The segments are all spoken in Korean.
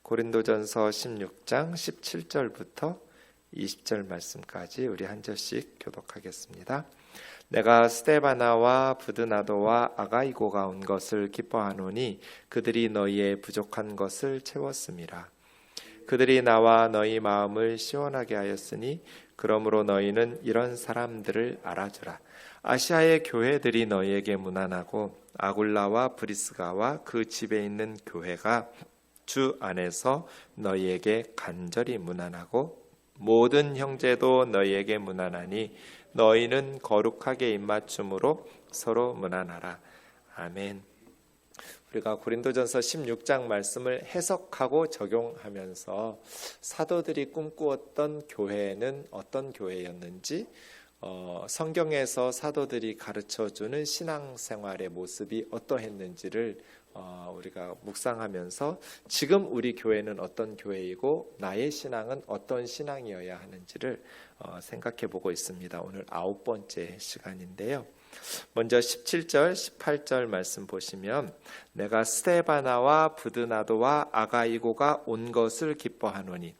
고린도전서 16장 17절부터 20절 말씀까지 우리 한 절씩 교독하겠습니다. 내가 스데바나와 부드나도와 아가이고가 온 것을 기뻐하노니 그들이 너희의 부족한 것을 채웠음이라. 그들이 나와 너희 마음을 시원하게 하였으니 그러므로 너희는 이런 사람들을 알아주라. 아시아의 교회들이 너희에게 문안하고 아굴라와 브리스가와 그 집에 있는 교회가 주 안에서 너희에게 간절히 문안하고 모든 형제도 너희에게 문안하니 너희는 거룩하게 입맞춤으로 서로 문안하라. 아멘. 우리가 고린도전서 16장 말씀을 해석하고 적용하면서 사도들이 꿈꾸었던 교회는 어떤 교회였는지, 성경에서 사도들이 가르쳐주는 신앙생활의 모습이 어떠했는지를 우리가 묵상하면서 지금 우리 교회는 어떤 교회이고 나의 신앙은 어떤 신앙이어야 하는지를 생각해 보고 있습니다. 오늘 9번째 시간인데요. 먼저 17절, 18절 말씀 보시면 내가 스데바나와 부드나도와 아가이고가 온 것을 기뻐하노니,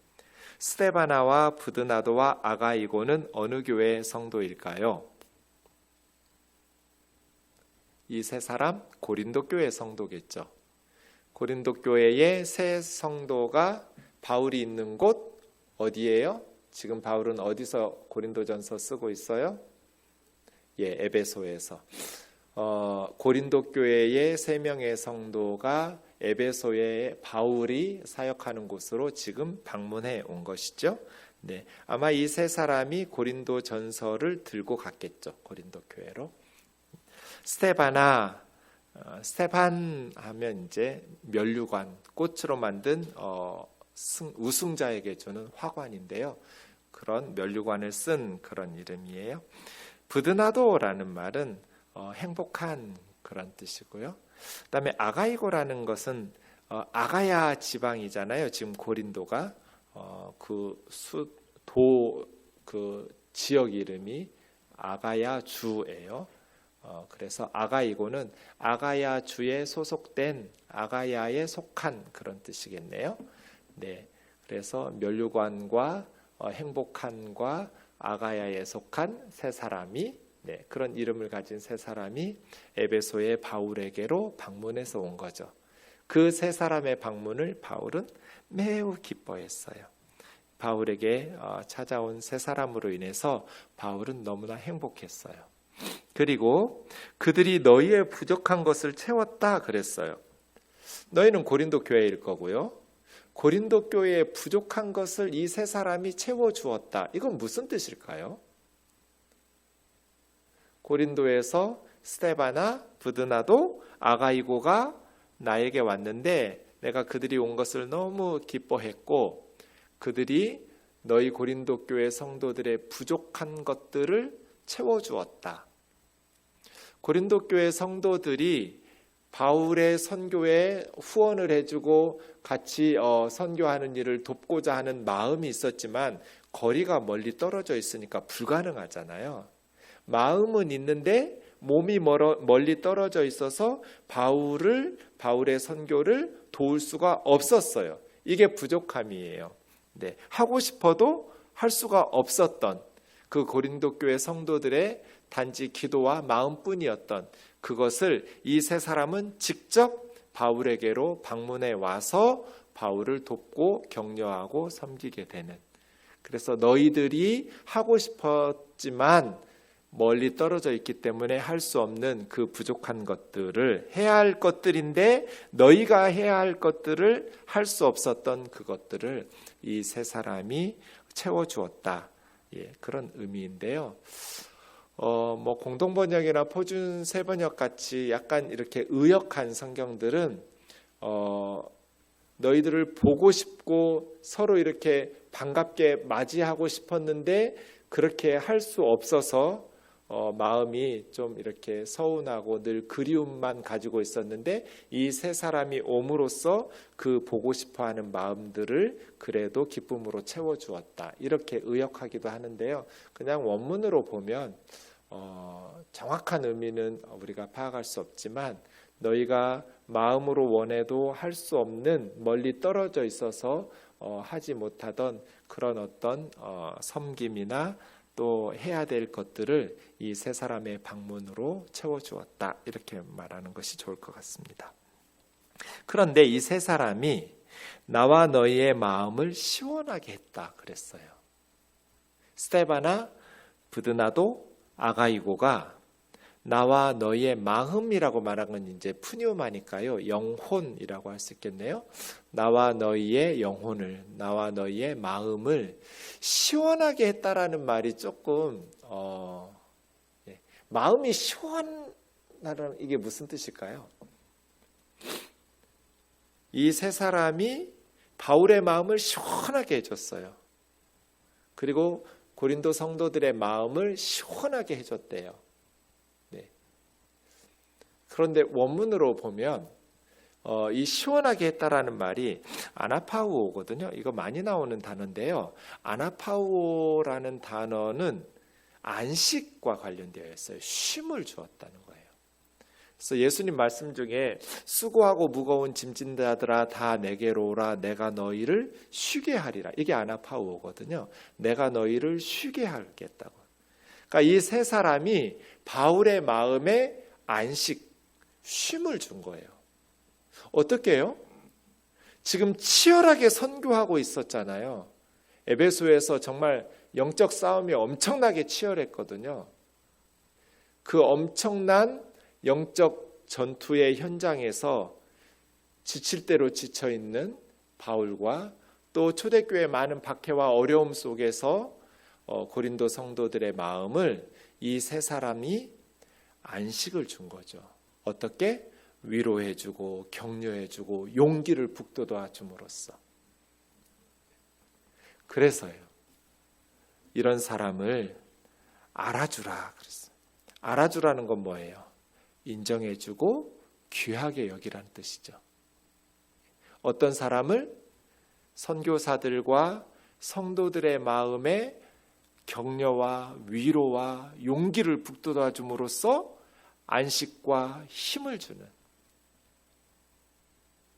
스데바나와 부드나도와 아가이고는 어느 교회의 성도일까요? 이 세 사람 고린도 교회 성도겠죠. 고린도 교회의 세 성도가 바울이 있는 곳 어디예요? 지금 바울은 어디서 고린도전서 쓰고 있어요? 에베소에서. 고린도 교회의 세 명의 성도가 에베소에 바울이 사역하는 곳으로 지금 방문해 온 것이죠. 네, 아마 이 세 사람이 고린도 전서를 들고 갔겠죠. 고린도 교회로. 스테반 하면 이제 면류관, 꽃으로 만든 우승자에게 주는 화관인데요. 그런 면류관을 쓴 그런 이름이에요. 부드나도라는 말은 행복한 그런 뜻이고요. 그다음에 아가이고라는 것은 아가야 지방이잖아요. 지금 고린도가 그 지역 이름이 아가야 주예요. 그래서 아가이고는 아가야 주에 소속된, 아가야에 속한 그런 뜻이겠네요. 네, 그래서 면류관과 행복한과 아가야에 속한 세 사람이, 그런 이름을 가진 세 사람이 에베소의 바울에게로 방문해서 온 거죠. 그 세 사람의 방문을 바울은 매우 기뻐했어요. 바울에게 찾아온 세 사람으로 인해서 바울은 너무나 행복했어요. 그리고 그들이 너희의 부족한 것을 채웠다 그랬어요. 너희는 고린도 교회일 거고요. 고린도 교회의 부족한 것을 이 세 사람이 채워주었다. 이건 무슨 뜻일까요? 고린도에서 스데바나, 부드나도, 아가이고가 나에게 왔는데 내가 그들이 온 것을 너무 기뻐했고 그들이 너희 고린도 교회 성도들의 부족한 것들을 채워주었다. 고린도 교회 성도들이 바울의 선교에 후원을 해주고 같이 선교하는 일을 돕고자 하는 마음이 있었지만 거리가 멀리 떨어져 있으니까 불가능하잖아요. 마음은 있는데 몸이 멀리 떨어져 있어서 바울의 선교를 도울 수가 없었어요. 이게 부족함이에요. 네, 하고 싶어도 할 수가 없었던 그 고린도 교회 성도들의 단지 기도와 마음뿐이었던 그것을 이 세 사람은 직접 바울에게로 방문해 와서 바울을 돕고 격려하고 섬기게 되는, 그래서 너희들이 하고 싶었지만 멀리 떨어져 있기 때문에 할 수 없는 그 부족한 것들을 해야 할 것들인데 너희가 해야 할 것들을 할 수 없었던 그것들을 이 세 사람이 채워주었다. 그런 의미인데요. 공동번역이나 표준 세번역 같이 약간 이렇게 의역한 성경들은 너희들을 보고 싶고 서로 이렇게 반갑게 맞이하고 싶었는데 그렇게 할 수 없어서 마음이 좀 이렇게 서운하고 늘 그리움만 가지고 있었는데 이 세 사람이 옴으로써 그 보고 싶어하는 마음들을 그래도 기쁨으로 채워주었다. 이렇게 의역하기도 하는데요. 그냥 원문으로 보면 정확한 의미는 우리가 파악할 수 없지만 너희가 마음으로 원해도 할 수 없는 멀리 떨어져 있어서 하지 못하던 그런 어떤 섬김이나 또 해야 될 것들을 이 세 사람의 방문으로 채워주었다, 이렇게 말하는 것이 좋을 것 같습니다. 그런데 이 세 사람이 나와 너희의 마음을 시원하게 했다 그랬어요. 스데바나, 브드나도, 아가이고가 나와 너희의 마음이라고 말한 건 이제 푸뉴마니까요, 영혼이라고 할 수 있겠네요. 나와 너희의 영혼을, 나와 너희의 마음을 시원하게 했다라는 말이 조금 마음이 시원하다는 이게 무슨 뜻일까요? 이 세 사람이 바울의 마음을 시원하게 해줬어요. 그리고 고린도 성도들의 마음을 시원하게 해줬대요. 그런데 원문으로 보면 이 시원하게 했다라는 말이 아나파우오거든요. 이거 많이 나오는 단어인데요. 아나파우오라는 단어는 안식과 관련되어 있어요. 쉼을 주었다는 거예요. 그래서 예수님 말씀 중에 수고하고 무거운 짐진 자들아 다 내게로 오라, 내가 너희를 쉬게 하리라. 이게 아나파우오거든요. 내가 너희를 쉬게 하겠다고. 그러니까 이 세 사람이 바울의 마음에 안식, 쉼을 준 거예요. 어떻게 해요? 지금 치열하게 선교하고 있었잖아요. 에베소에서 정말 영적 싸움이 엄청나게 치열했거든요. 그 엄청난 영적 전투의 현장에서 지칠 대로 지쳐있는 바울과 또 초대교회의 많은 박해와 어려움 속에서 고린도 성도들의 마음을 이 세 사람이 안식을 준 거죠. 어떻게? 위로해주고 격려해주고 용기를 북돋아 줌으로써. 그래서요, 이런 사람을 알아주라 그랬어요. 알아주라는 건 뭐예요? 인정해주고 귀하게 여기라는 뜻이죠. 어떤 사람을? 선교사들과 성도들의 마음에 격려와 위로와 용기를 북돋아 줌으로써 안식과 힘을 주는,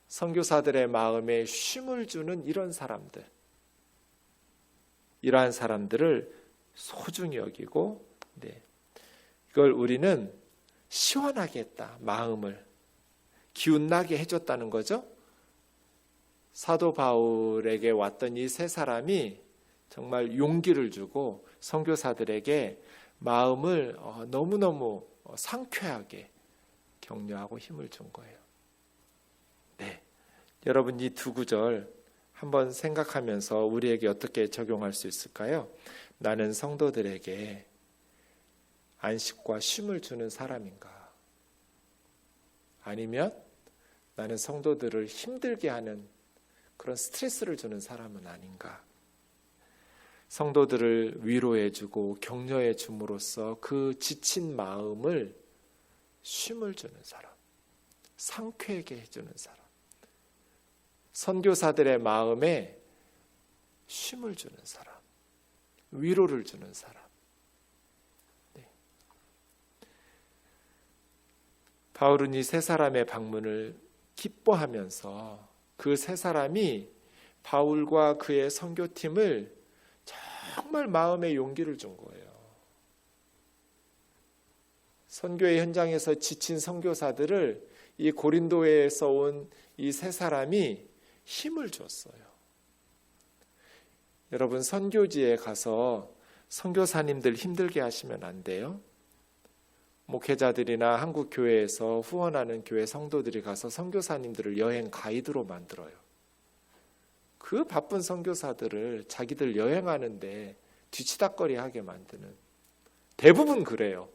선교사들의 마음에 쉼을 주는 이런 사람들, 이러한 사람들을 소중히 여기고, 이걸 우리는 시원하게 했다, 마음을 기운나게 해줬다는 거죠. 사도 바울에게 왔던 이 세 사람이 정말 용기를 주고 선교사들에게 마음을 너무너무 상쾌하게 격려하고 힘을 준 거예요. 여러분, 이 두 구절 한번 생각하면서 우리에게 어떻게 적용할 수 있을까요? 나는 성도들에게 안식과 쉼을 주는 사람인가? 아니면 나는 성도들을 힘들게 하는 그런 스트레스를 주는 사람은 아닌가? 성도들을 위로해주고 격려해 줌으로써 그 지친 마음을 쉼을 주는 사람, 상쾌하게 해주는 사람, 선교사들의 마음에 쉼을 주는 사람, 위로를 주는 사람. 바울은 이 세 사람의 방문을 기뻐하면서 그 세 사람이 바울과 그의 선교팀을 정말 마음의 용기를 준 거예요. 선교의 현장에서 지친 선교사들을 이 고린도에서 온 이 세 사람이 힘을 줬어요. 여러분, 선교지에 가서 선교사님들 힘들게 하시면 안 돼요. 목회자들이나 한국 교회에서 후원하는 교회 성도들이 가서 선교사님들을 여행 가이드로 만들어요. 그 바쁜 선교사들을 자기들 여행하는데 뒤치다꺼리하게 만드는, 대부분 그래요.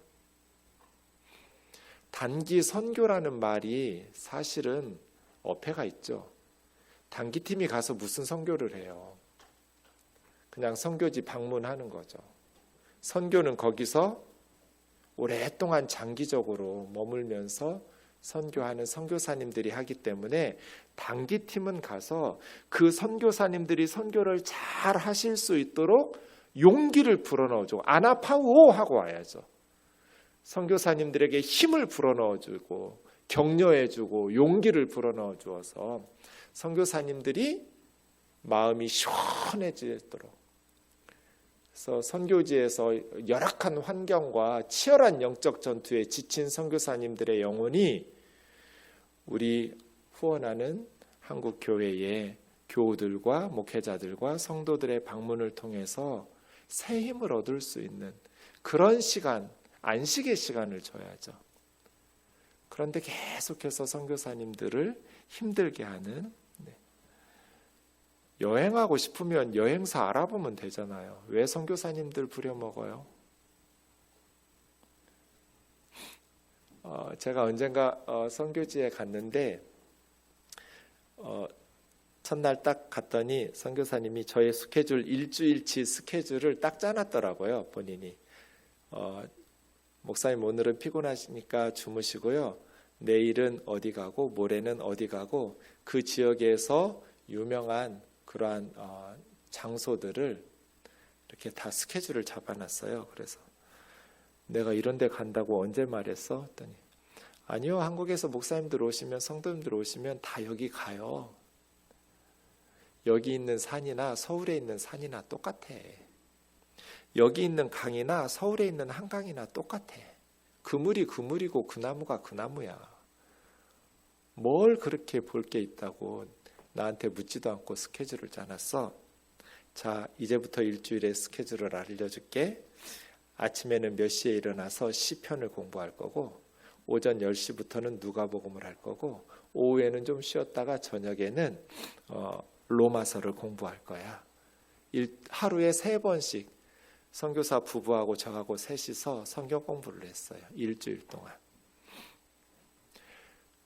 단기 선교라는 말이 사실은 어폐가 있죠. 단기팀이 가서 무슨 선교를 해요? 그냥 선교지 방문하는 거죠. 선교는 거기서 오랫동안 장기적으로 머물면서 선교하는 선교사님들이 하기 때문에 단기팀은 가서 그 선교사님들이 선교를 잘 하실 수 있도록 용기를 불어넣어주고 아나파우오 하고 와야죠. 선교사님들에게 힘을 불어넣어주고 격려해주고 용기를 불어넣어 주어서 선교사님들이 마음이 시원해지도록, 그래서 선교지에서 열악한 환경과 치열한 영적 전투에 지친 선교사님들의 영혼이 우리 후원하는 한국 교회의 교우들과 목회자들과 성도들의 방문을 통해서 새 힘을 얻을 수 있는 그런 시간, 안식의 시간을 줘야죠. 그런데 계속해서 선교사님들을 힘들게 하는, 여행하고 싶으면 여행사 알아보면 되잖아요. 왜 선교사님들 부려먹어요? 제가 언젠가 선교지에 갔는데 첫날 딱 갔더니 선교사님이 저의 스케줄 일주일치 스케줄을 딱 짜놨더라고요. 본인이 목사님 오늘은 피곤하시니까 주무시고요, 내일은 어디 가고 모레는 어디 가고 그 지역에서 유명한 그러한 장소들을 이렇게 다 스케줄을 잡아놨어요. 그래서 내가 이런 데 간다고 언제 말했어? 했더니 아니요, 한국에서 목사님들 오시면, 성도님들 오시면 다 여기 가요. 여기 있는 산이나 서울에 있는 산이나 똑같아. 여기 있는 강이나 서울에 있는 한강이나 똑같아. 그물이 그물이고 그 나무가 그 나무야. 뭘 그렇게 볼 게 있다고 나한테 묻지도 않고 스케줄을 짜놨어. 자, 이제부터 일주일의 스케줄을 알려줄게. 아침에는 몇 시에 일어나서 시편을 공부할 거고, 오전 10시부터는 누가복음을 할 거고, 오후에는 좀 쉬었다가 저녁에는 로마서를 공부할 거야. 하루에 3번씩 선교사 부부하고 저하고 셋이서 성경 공부를 했어요. 일주일 동안.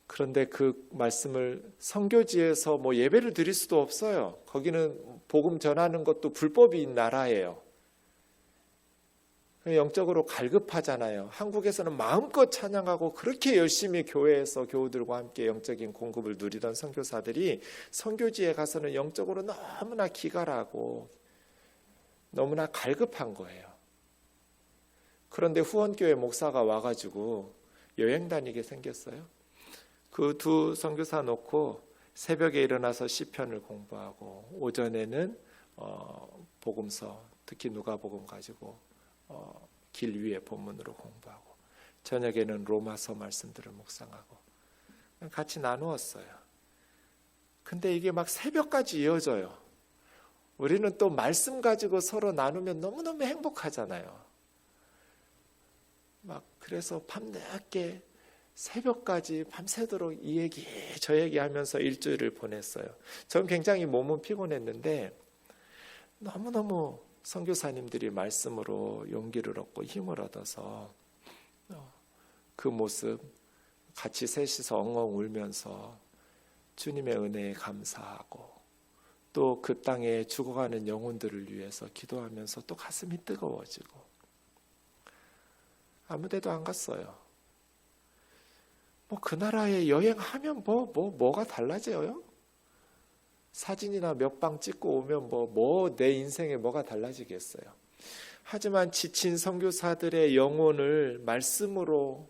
그런데 그 말씀을 선교지에서 뭐 예배를 드릴 수도 없어요. 거기는 복음 전하는 것도 불법인 나라예요. 영적으로 갈급하잖아요. 한국에서는 마음껏 찬양하고 그렇게 열심히 교회에서 교우들과 함께 영적인 공급을 누리던 선교사들이 선교지에 가서는 영적으로 너무나 기갈하고 너무나 갈급한 거예요. 그런데 후원교회 목사가 와가지고 여행 다니게 생겼어요. 그 두 선교사 놓고 새벽에 일어나서 시편을 공부하고, 오전에는 복음서, 특히 누가복음 가지고 길 위에 본문으로 공부하고, 저녁에는 로마서 말씀들을 묵상하고 같이 나누었어요. 근데 이게 막 새벽까지 이어져요. 우리는 또 말씀 가지고 서로 나누면 너무너무 행복하잖아요. 막 그래서 밤늦게 새벽까지 밤새도록 이 얘기 저 얘기 하면서 일주일을 보냈어요. 전 굉장히 몸은 피곤했는데 너무너무 선교사님들이 말씀으로 용기를 얻고 힘을 얻어서 그 모습 같이 셋이서 엉엉 울면서 주님의 은혜에 감사하고, 또 그 땅에 죽어가는 영혼들을 위해서 기도하면서 또 가슴이 뜨거워지고, 아무 데도 안 갔어요. 뭐 그 나라에 여행하면 뭐가 달라져요? 사진이나 몇 방 찍고 오면 뭐 내 인생에 뭐가 달라지겠어요? 하지만 지친 선교사들의 영혼을 말씀으로,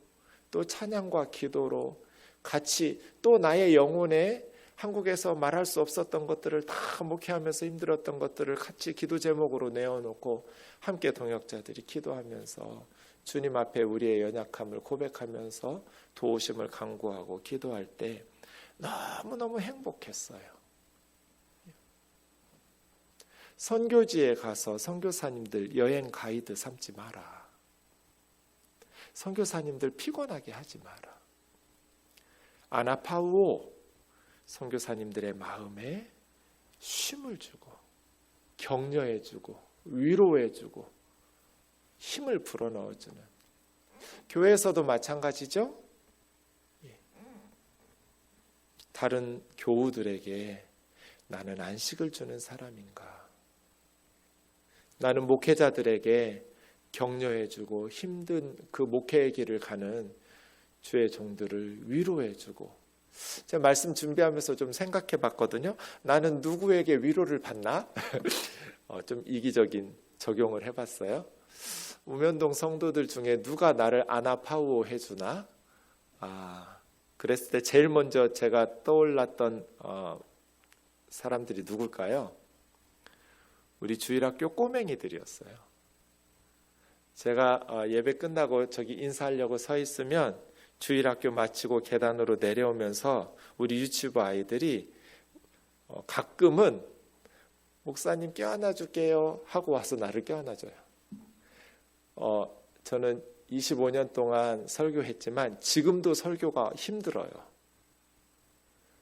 또 찬양과 기도로 같이, 또 나의 영혼에 한국에서 말할 수 없었던 것들을 다 목회하면서 힘들었던 것들을 같이 기도 제목으로 내어놓고 함께 동역자들이 기도하면서 주님 앞에 우리의 연약함을 고백하면서 도우심을 간구하고 기도할 때 너무너무 행복했어요. 선교지에 가서 선교사님들 여행 가이드 삼지 마라. 선교사님들 피곤하게 하지 마라. 아나파우오, 선교사님들의 마음에 쉼을 주고 격려해주고 위로해주고 힘을 불어넣어주는, 교회에서도 마찬가지죠. 다른 교우들에게 나는 안식을 주는 사람인가, 나는 목회자들에게 격려해주고 힘든 그 목회의 길을 가는 주의 종들을 위로해주고, 제가 말씀 준비하면서 좀 생각해 봤거든요. 나는 누구에게 위로를 받나? 좀 이기적인 적용을 해봤어요. 우면동 성도들 중에 누가 나를 아나파우오 해주나? 그랬을 때 제일 먼저 제가 떠올랐던 사람들이 누굴까요? 우리 주일학교 꼬맹이들이었어요. 제가 예배 끝나고 저기 인사하려고 서 있으면 주일학교 마치고 계단으로 내려오면서 우리 유치부 아이들이 가끔은 목사님 껴안아 줄게요 하고 와서 나를 껴안아 줘요. 저는 25년 동안 설교했지만 지금도 설교가 힘들어요.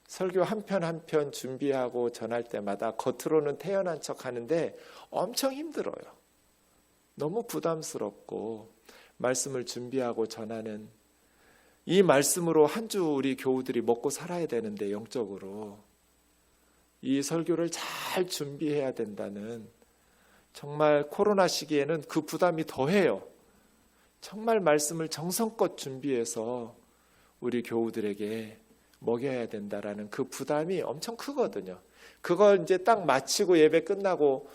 설교 한 편 한 편 준비하고 전할 때마다 겉으로는 태연한 척 하는데 엄청 힘들어요. 너무 부담스럽고 말씀을 준비하고 전하는 이 말씀으로 한 주 우리 교우들이 먹고 살아야 되는데 영적으로 이 설교를 잘 준비해야 된다는 정말 코로나 시기에는 그 부담이 더해요. 정말 말씀을 정성껏 준비해서 우리 교우들에게 먹여야 된다라는 그 부담이 엄청 크거든요. 그걸 이제 딱 마치고 예배 끝나고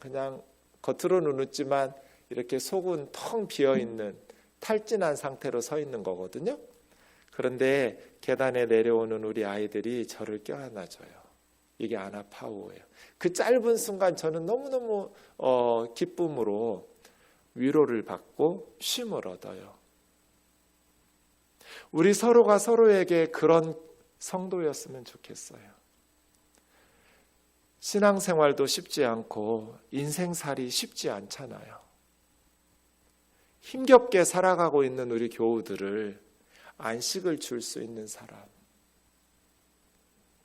그냥 겉으로는 웃지만 이렇게 속은 텅 비어 있는 탈진한 상태로 서 있는 거거든요. 그런데 계단에 내려오는 우리 아이들이 저를 껴안아줘요. 이게 아나파우예요. 그 짧은 순간 저는 너무너무 기쁨으로 위로를 받고 쉼을 얻어요. 우리 서로가 서로에게 그런 성도였으면 좋겠어요. 신앙생활도 쉽지 않고 인생살이 쉽지 않잖아요. 힘겹게 살아가고 있는 우리 교우들을 안식을 줄 수 있는 사람,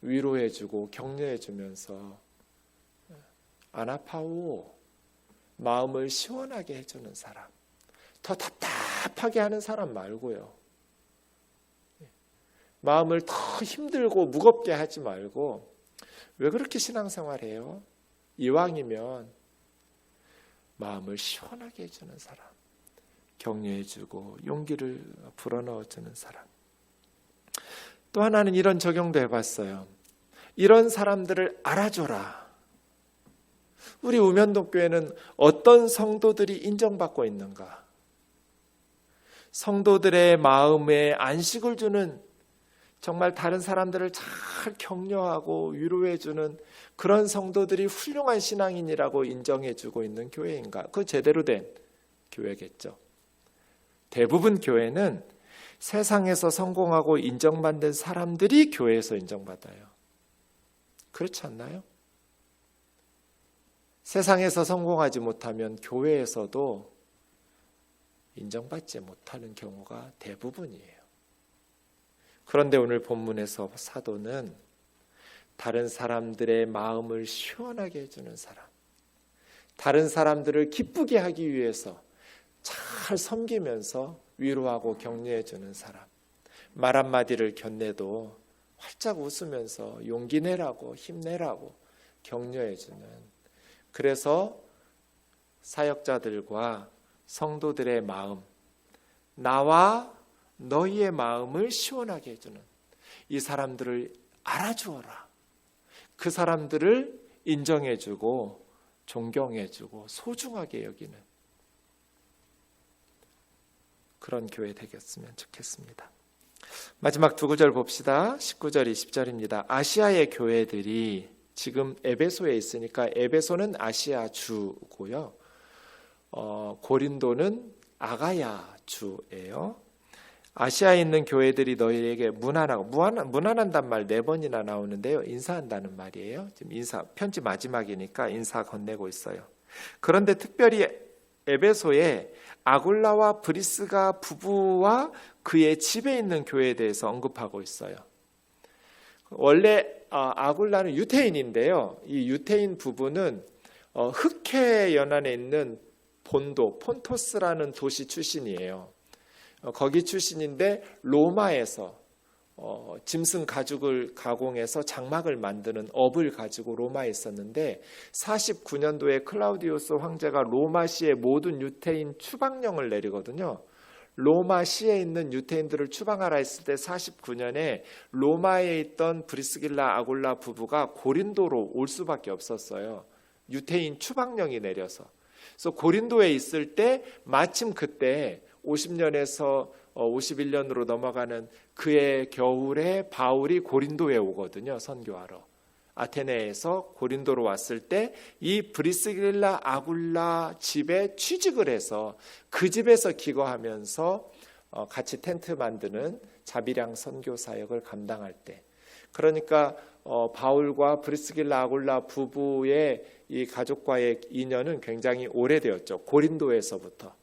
위로해주고 격려해주면서 아나파오, 마음을 시원하게 해주는 사람, 더 답답하게 하는 사람 말고요. 마음을 더 힘들고 무겁게 하지 말고 왜 그렇게 신앙생활해요? 이왕이면 마음을 시원하게 해주는 사람, 격려해주고 용기를 불어넣어주는 사람. 또 하나는 이런 적용도 해봤어요. 이런 사람들을 알아줘라. 우리 우면동교회는 어떤 성도들이 인정받고 있는가? 성도들의 마음에 안식을 주는, 정말 다른 사람들을 잘 격려하고 위로해주는 그런 성도들이 훌륭한 신앙인이라고 인정해주고 있는 교회인가? 그 제대로 된 교회겠죠. 대부분 교회는 세상에서 성공하고 인정받는 사람들이 교회에서 인정받아요. 그렇지 않나요? 세상에서 성공하지 못하면 교회에서도 인정받지 못하는 경우가 대부분이에요. 그런데 오늘 본문에서 사도는 다른 사람들의 마음을 시원하게 해주는 사람, 다른 사람들을 기쁘게 하기 위해서 잘 섬기면서 위로하고 격려해주는 사람, 말 한마디를 건네도 활짝 웃으면서 용기 내라고 힘내라고 격려해주는, 그래서 사역자들과 성도들의 마음, 나와 너희의 마음을 시원하게 해주는 이 사람들을 알아주어라. 그 사람들을 인정해주고 존경해주고 소중하게 여기는 그런 교회 되겠으면 좋겠습니다. 마지막 두 구절 봅시다. 19절, 20절입니다. 아시아의 교회들이 지금 에베소에 있으니까 에베소는 아시아 주고요. 고린도는 아가야 주예요. 아시아에 있는 교회들이 너희에게 무난하고, 무난한단 말 4번이나 나오는데요. 인사한다는 말이에요. 지금 편지 마지막이니까 인사 건네고 있어요. 그런데 특별히 에베소에 아굴라와 브리스가 부부와 그의 집에 있는 교회에 대해서 언급하고 있어요. 원래 아굴라는 유태인인데요. 이 유태인 부부는 흑해 연안에 있는 본도 폰토스라는 도시 출신이에요. 거기 출신인데 로마에서 짐승 가죽을 가공해서 장막을 만드는 업을 가지고 로마에 있었는데 49년도에 클라우디우스 황제가 로마시의 모든 유태인 추방령을 내리거든요. 로마시에 있는 유태인들을 추방하라 했을 때 49년에 로마에 있던 브리스길라 아굴라 부부가 고린도로 올 수밖에 없었어요. 유태인 추방령이 내려서. 그래서 고린도에 있을 때 마침 그때 50년에서 51년으로 넘어가는 그의 겨울에 바울이 고린도에 오거든요. 선교하러. 아테네에서 고린도로 왔을 때 이 브리스길라 아굴라 집에 취직을 해서 그 집에서 기거하면서 같이 텐트 만드는 자비량 선교 사역을 감당할 때, 그러니까 바울과 브리스길라 아굴라 부부의 이 가족과의 인연은 굉장히 오래되었죠. 고린도에서부터.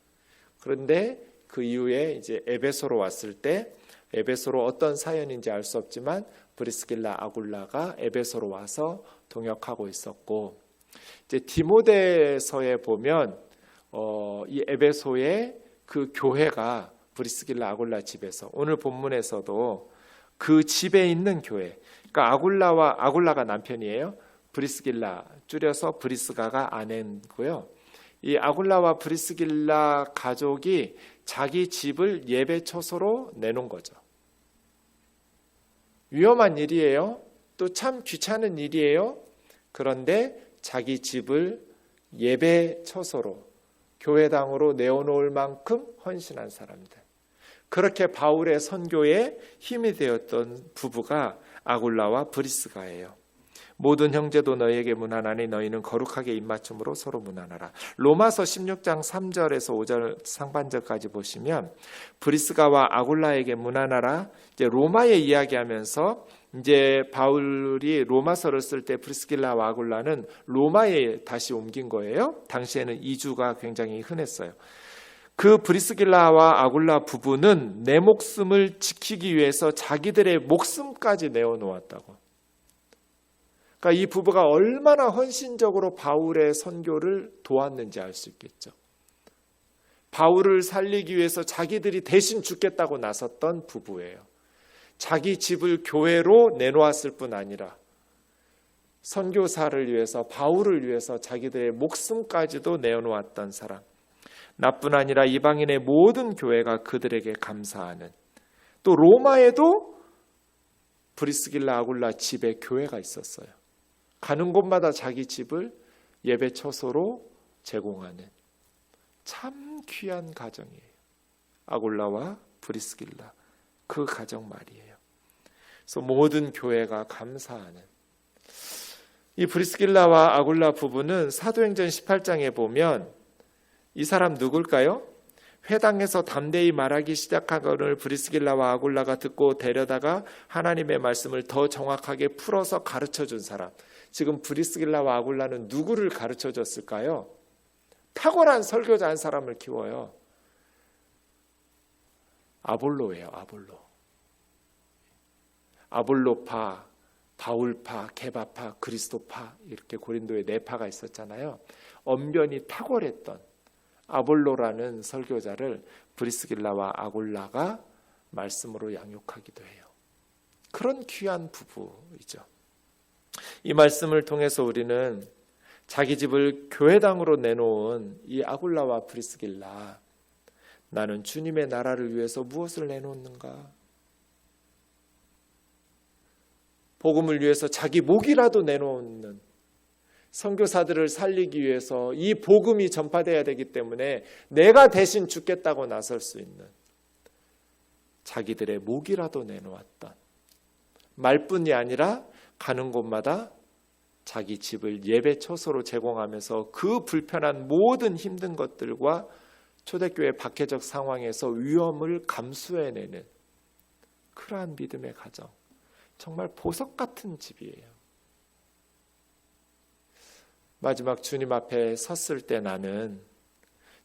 그런데 그 이후에 이제 에베소로 왔을 때, 에베소로 어떤 사연인지 알 수 없지만 브리스길라 아굴라가 에베소로 와서 동역하고 있었고, 이제 디모데서에 보면 이 에베소의 그 교회가 브리스길라 아굴라 집에서, 오늘 본문에서도 그 집에 있는 교회, 그러니까 아굴라가 남편이에요. 브리스길라 줄여서 브리스가가 아내고요. 이 아굴라와 브리스길라 가족이 자기 집을 예배 처소로 내놓은 거죠. 위험한 일이에요. 또 참 귀찮은 일이에요. 그런데 자기 집을 예배 처소로, 교회당으로 내어놓을 만큼 헌신한 사람들. 그렇게 바울의 선교에 힘이 되었던 부부가 아굴라와 브리스가예요. 모든 형제도 너희에게 문안하니 너희는 거룩하게 입맞춤으로 서로 문안하라. 로마서 16장 3절에서 5절 상반절까지 보시면 브리스가와 아굴라에게 문안하라. 이제 로마에 이야기하면서 이제 바울이 로마서를 쓸 때 브리스길라와 아굴라는 로마에 다시 옮긴 거예요. 당시에는 이주가 굉장히 흔했어요. 그 브리스길라와 아굴라 부부는 내 목숨을 지키기 위해서 자기들의 목숨까지 내어놓았다고. 그러니까 이 부부가 얼마나 헌신적으로 바울의 선교를 도왔는지 알 수 있겠죠. 바울을 살리기 위해서 자기들이 대신 죽겠다고 나섰던 부부예요. 자기 집을 교회로 내놓았을 뿐 아니라 선교사를 위해서, 바울을 위해서 자기들의 목숨까지도 내어놓았던 사람. 나뿐 아니라 이방인의 모든 교회가 그들에게 감사하는, 또 로마에도 브리스길라 아굴라 집에 교회가 있었어요. 가는 곳마다 자기 집을 예배 처소로 제공하는 참 귀한 가정이에요. 아굴라와 브리스길라, 그 가정 말이에요. 그래서 모든 교회가 감사하는 이 브리스길라와 아굴라 부부는 사도행전 18장에 보면 이 사람 누굴까요? 회당에서 담대히 말하기 시작하거늘 브리스길라와 아굴라가 듣고 데려다가 하나님의 말씀을 더 정확하게 풀어서 가르쳐준 사람. 지금 브리스길라와 아굴라는 누구를 가르쳐줬을까요? 탁월한 설교자 한 사람을 키워요. 아볼로예요. 아볼로파, 바울파, 게바파, 그리스도파, 이렇게 고린도에 네 파가 있었잖아요. 언변이 탁월했던 아볼로라는 설교자를 브리스길라와 아굴라가 말씀으로 양육하기도 해요. 그런 귀한 부부이죠. 이 말씀을 통해서 우리는 자기 집을 교회당으로 내놓은 이 아굴라와 브리스길라, 나는 주님의 나라를 위해서 무엇을 내놓는가? 복음을 위해서 자기 목이라도 내놓는, 선교사들을 살리기 위해서 이 복음이 전파돼야 되기 때문에 내가 대신 죽겠다고 나설 수 있는, 자기들의 목이라도 내놓았던, 말뿐이 아니라 가는 곳마다 자기 집을 예배 처소로 제공하면서 그 불편한 모든 힘든 것들과 초대교회 박해적 상황에서 위험을 감수해내는 그러한 믿음의 가정, 정말 보석 같은 집이에요. 마지막 주님 앞에 섰을 때 나는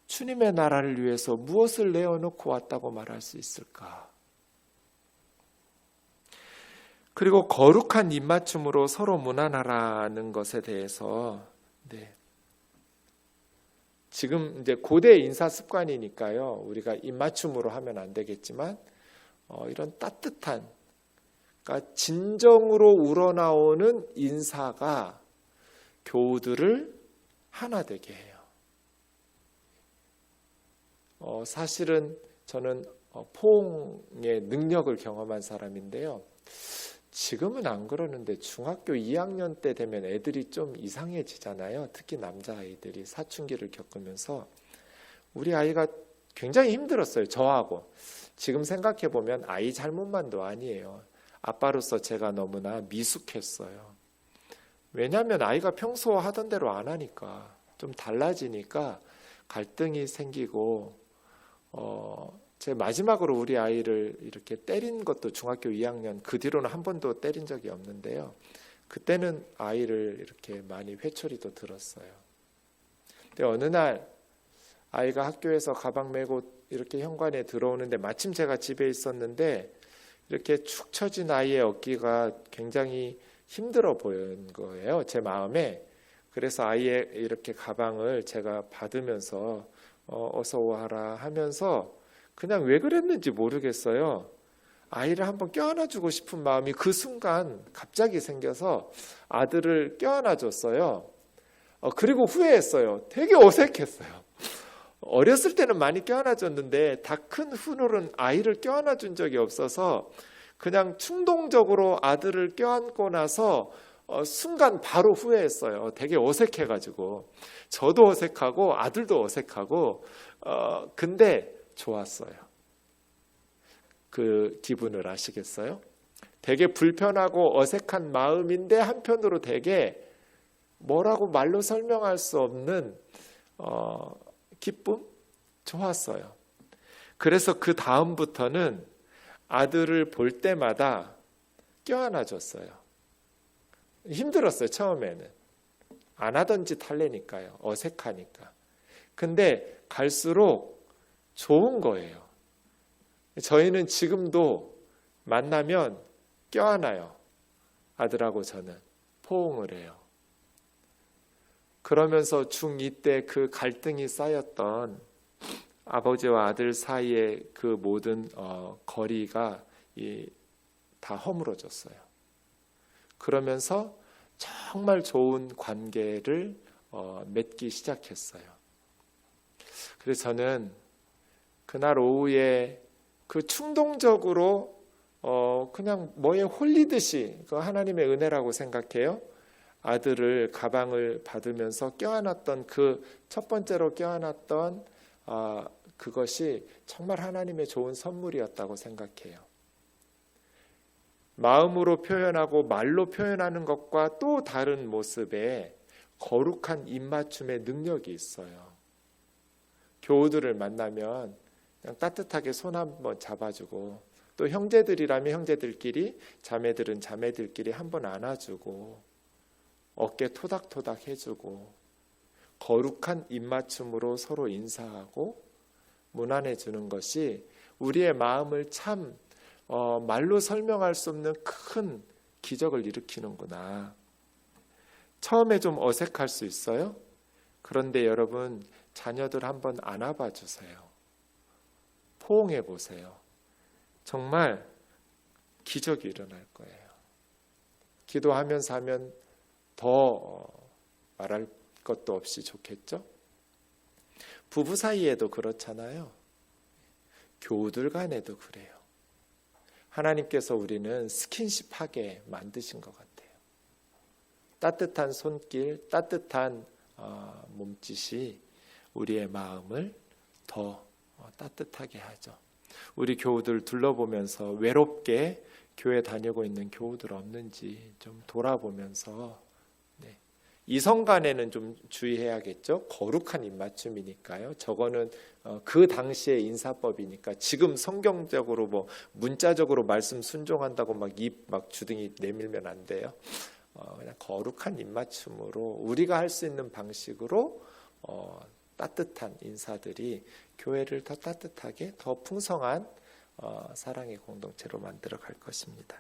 주님의 나라를 위해서 무엇을 내어놓고 왔다고 말할 수 있을까? 그리고 거룩한 입맞춤으로 서로 문안하라는 것에 대해서, 지금 이제 고대 인사 습관이니까요, 우리가 입맞춤으로 하면 안 되겠지만 이런 따뜻한, 그러니까 진정으로 우러나오는 인사가 교우들을 하나 되게 해요. 사실은 저는 포옹의 능력을 경험한 사람인데요. 지금은 안 그러는데 중학교 2학년 때 되면 애들이 좀 이상해지잖아요. 특히 남자아이들이 사춘기를 겪으면서. 우리 아이가 굉장히 힘들었어요. 저하고. 지금 생각해 보면 아이 잘못만도 아니에요. 아빠로서 제가 너무나 미숙했어요. 왜냐하면 아이가 평소 하던 대로 안 하니까, 좀 달라지니까 갈등이 생기고, 제 마지막으로 우리 아이를 이렇게 때린 것도 중학교 2학년, 그 뒤로는 한 번도 때린 적이 없는데요. 그때는 아이를 이렇게 많이 회초리도 들었어요. 근데 어느 날 아이가 학교에서 가방 메고 이렇게 현관에 들어오는데, 마침 제가 집에 있었는데 이렇게 축 처진 아이의 어깨가 굉장히 힘들어 보이는 거예요, 제 마음에. 그래서 아이의 이렇게 가방을 제가 받으면서 어서 오라 하면서 그냥 왜 그랬는지 모르겠어요. 아이를 한번 껴안아주고 싶은 마음이 그 순간 갑자기 생겨서 아들을 껴안아줬어요. 그리고 후회했어요. 되게 어색했어요. 어렸을 때는 많이 껴안아줬는데 다 큰 후로는 아이를 껴안아준 적이 없어서 그냥 충동적으로 아들을 껴안고 나서 순간 바로 후회했어요. 되게 어색해가지고. 저도 어색하고 아들도 어색하고, 근데 좋았어요. 그 기분을 아시겠어요? 되게 불편하고 어색한 마음인데 한편으로 되게 뭐라고 말로 설명할 수 없는 기쁨? 좋았어요. 그래서 그 다음부터는 아들을 볼 때마다 껴안아 줬어요. 힘들었어요, 처음에는. 안 하던 짓 하려니까요. 어색하니까. 근데 갈수록 좋은 거예요. 저희는 지금도 만나면 껴안아요. 아들하고 저는 포옹을 해요. 그러면서 중2 때 그 갈등이 쌓였던 아버지와 아들 사이의 그 모든 거리가 다 허물어졌어요. 그러면서 정말 좋은 관계를 맺기 시작했어요. 그래서 저는 그날 오후에 그 충동적으로 그냥 뭐에 홀리듯이 그 하나님의 은혜라고 생각해요. 아들을 가방을 받으면서 껴안았던 그 첫 번째로 껴안았던 그것이 정말 하나님의 좋은 선물이었다고 생각해요. 마음으로 표현하고 말로 표현하는 것과 또 다른 모습의 거룩한 입맞춤의 능력이 있어요. 교우들을 만나면 그냥 따뜻하게 손 한번 잡아주고, 또 형제들이라면 형제들끼리, 자매들은 자매들끼리 한번 안아주고, 어깨 토닥토닥 해주고, 거룩한 입맞춤으로 서로 인사하고 문안해 주는 것이 우리의 마음을 참 말로 설명할 수 없는 큰 기적을 일으키는구나. 처음에 좀 어색할 수 있어요. 그런데 여러분, 자녀들 한번 안아봐 주세요. 포옹해 보세요. 정말 기적이 일어날 거예요. 기도하면서 하면 더 말할 것도 없이 좋겠죠? 부부 사이에도 그렇잖아요. 교우들 간에도 그래요. 하나님께서 우리는 스킨십하게 만드신 것 같아요. 따뜻한 손길, 따뜻한 몸짓이 우리의 마음을 더 따뜻하게 하죠. 우리 교우들 둘러보면서 외롭게 교회 다니고 있는 교우들 없는지 좀 돌아보면서, 이성 간에는 좀 주의해야겠죠. 거룩한 입맞춤이니까요. 저거는 그 당시의 인사법이니까 지금 성경적으로 뭐 문자적으로 말씀 순종한다고 막 입 막 주둥이 내밀면 안 돼요. 그냥 거룩한 입맞춤으로 우리가 할 수 있는 방식으로 따뜻한 인사들이 교회를 더 따뜻하게, 더 풍성한 사랑의 공동체로 만들어 갈 것입니다.